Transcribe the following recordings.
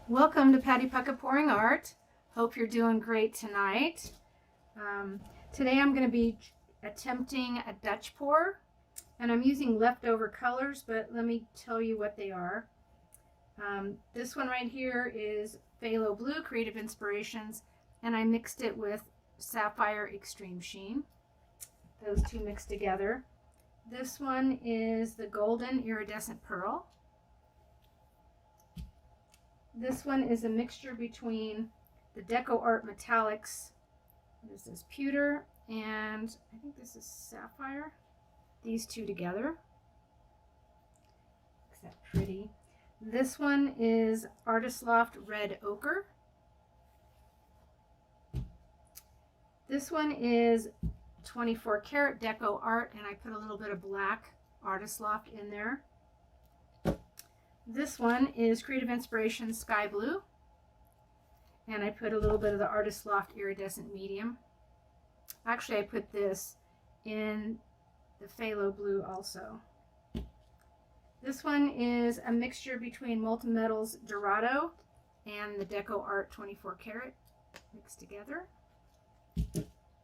Welcome to Patty Puckett Pouring Art. Hope you're doing great tonight. Today I'm going to be attempting a Dutch pour, and I'm using leftover colors, but let me tell you what they are. This one right here is Phthalo Blue, Creative Inspirations, and I mixed it with Sapphire Extreme Sheen. Those two mixed together. This one is the Golden Iridescent Pearl. This one is a mixture between the Deco Art Metallics. This is pewter, and I think this is sapphire. These two together. Is that pretty? This one is Artist Loft Red Ochre. This one is 24 karat Deco Art, and I put a little bit of black Artist Loft in there. This one is Creative Inspirations Sky Blue, and I put a little bit of the Artist Loft Iridescent Medium. Actually, I put this in the Phthalo Blue also. This one is a mixture between Molten Metals Dorado and the Deco Art 24 karat mixed together.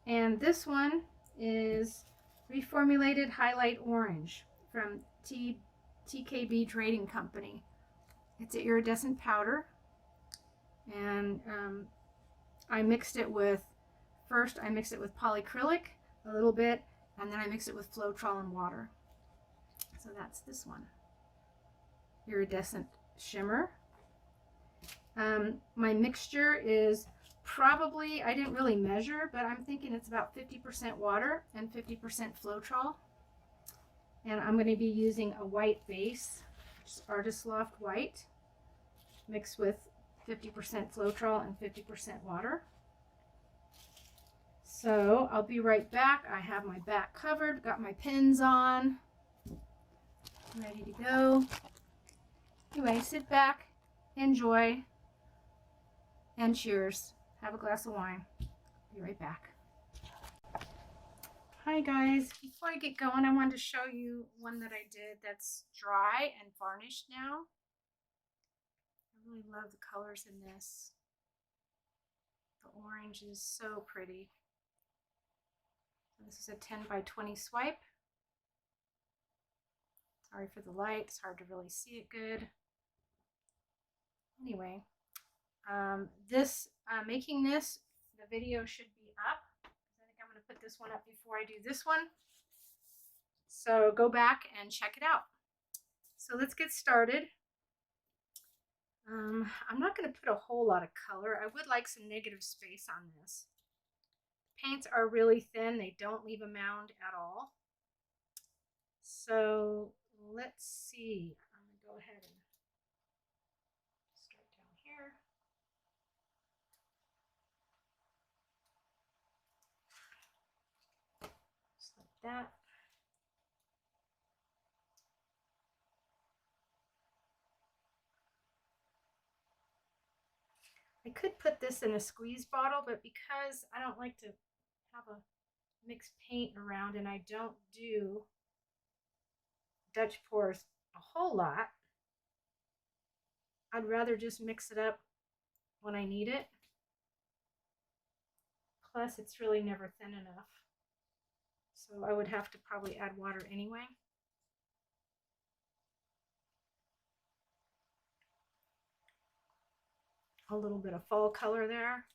And this one is Reformulated Highlight Orange from TKB Trading Company. It's an iridescent powder, and I mixed it with polyacrylic a little bit, and then I mixed it with Floetrol and water. So that's this one, iridescent shimmer. My mixture is probably, I didn't really measure, but I'm thinking it's about 50% water and 50% Floetrol. And I'm going to be using a white base, just Artist Loft White, mixed with 50% Floetrol and 50% water. So I'll be right back. I have my back covered, got my pins on, ready to go. Anyway, sit back, enjoy, and cheers. Have a glass of wine. Be right back. Hi guys, before I get going, I wanted to show you one that I did that's dry and varnished now. I really love the colors in this. The orange is so pretty. This is a 10 by 20 swipe. Sorry for the light, it's hard to really see it good. Anyway, making this, the video should be up. I'm going to put this one up before I do this one. So go back and check it out. So let's get started. I'm not going to put a whole lot of color. I would like some negative space on this. Paints are really thin. They don't leave a mound at all. So let's see. I'm going to go ahead and start down here. Just like that. I could put this in a squeeze bottle, but because I don't like to have a mixed paint around and I don't do Dutch pours a whole lot, I'd rather just mix it up when I need it. Plus, it's really never thin enough. So I would have to probably add water anyway. A little bit of fall color there.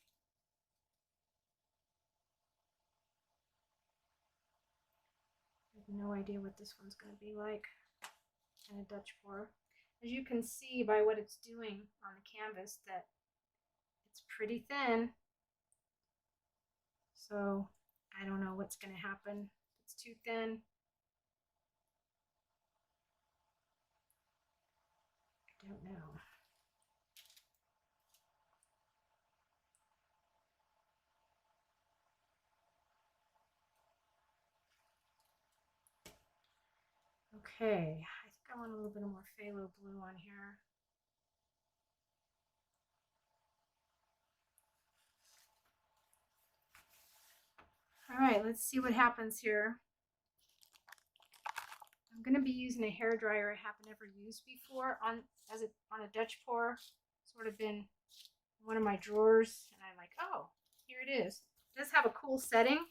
I have no idea what this one's going to be like in a Dutch pour. As you can see by what it's doing on the canvas, that it's pretty thin. So I don't know what's going to happen. If it's too thin, I don't know. Okay, I think I want a little bit more phthalo blue on here. All right, let's see what happens here. I'm going to be using a hair dryer I haven't ever used before on a Dutch pour. So sort of been in one of my drawers, and I'm like, oh, here it is. It does have a cool setting.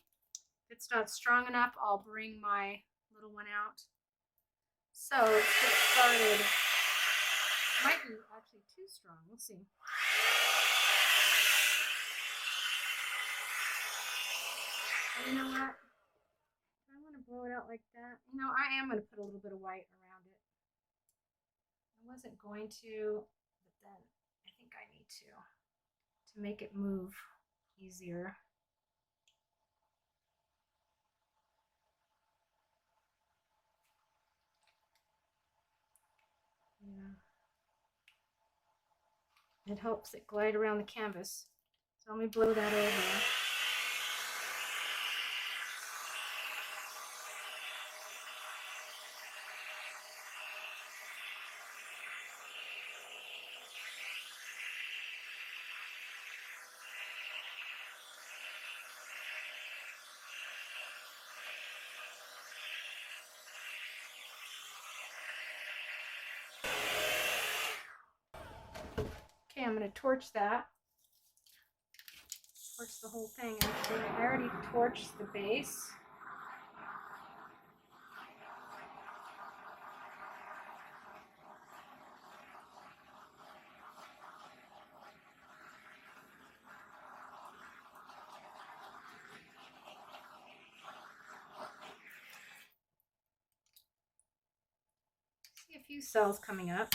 If it's not strong enough, I'll bring my little one out. So let's get started. It might be actually too strong. We'll see. And you know what? I want to blow it out like that. You know, I am going to put a little bit of white around it. I wasn't going to, but then I think I need to make it move easier. Yeah. It helps it glide around the canvas. So let me blow that over. Okay, I'm going to torch that. Torch the whole thing. Actually, I already torched the base. See a few cells coming up.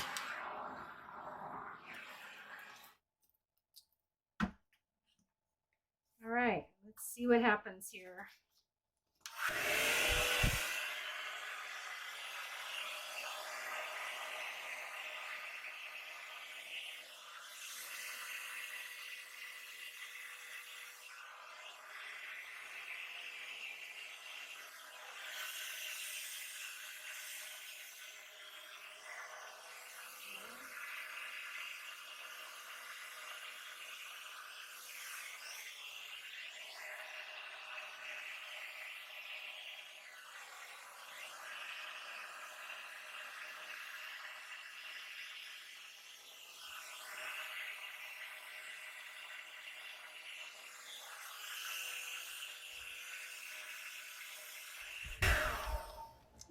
All right, let's see what happens here.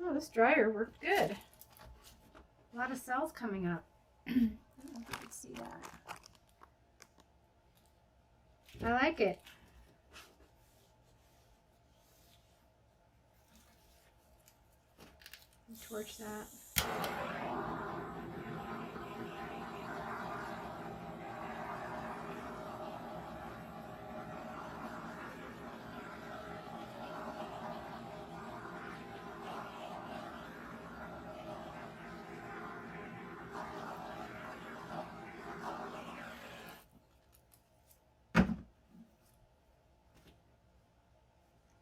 Oh, this dryer worked good. A lot of cells coming up. I don't know if you can see that. I like it. Torch that.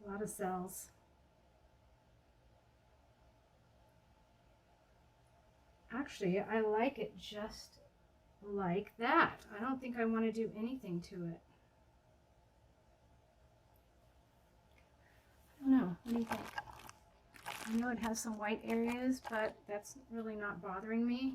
A lot of cells. Actually, I like it just like that. I don't think I want to do anything to it. I don't know. What do you think? I know it has some white areas, but that's really not bothering me.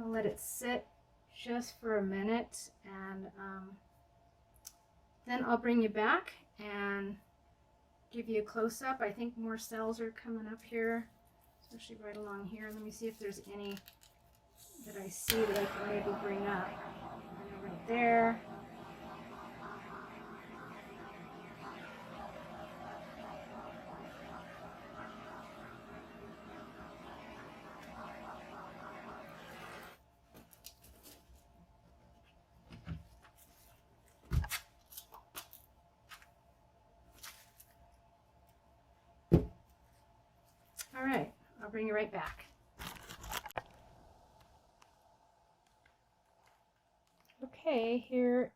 I'll let it sit just for a minute, and then I'll bring you back and give you a close-up. I think more cells are coming up here, especially right along here. Let me see if there's any that I see that I can maybe bring up. Right there. All right, I'll bring you right back. Okay, here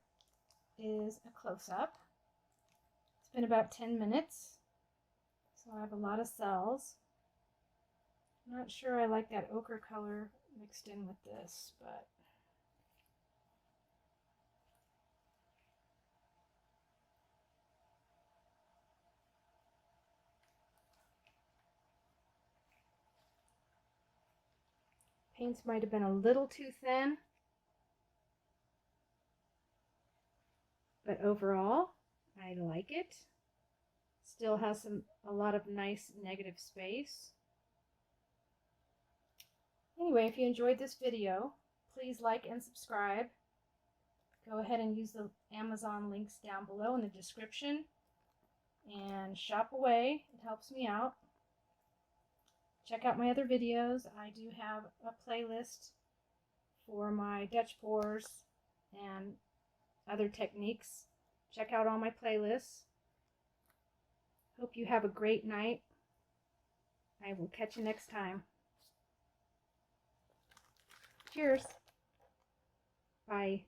is a close-up. It's been about 10 minutes, so I have a lot of cells. I'm not sure I like that ochre color mixed in with this, but paints might have been a little too thin, but overall, I like it. Still has a lot of nice negative space. Anyway, if you enjoyed this video, please like and subscribe. Go ahead and use the Amazon links down below in the description and shop away. It helps me out. Check out my other videos. I do have a playlist for my Dutch pours and other techniques. Check out all my playlists. Hope you have a great night. I will catch you next time. Cheers. Bye.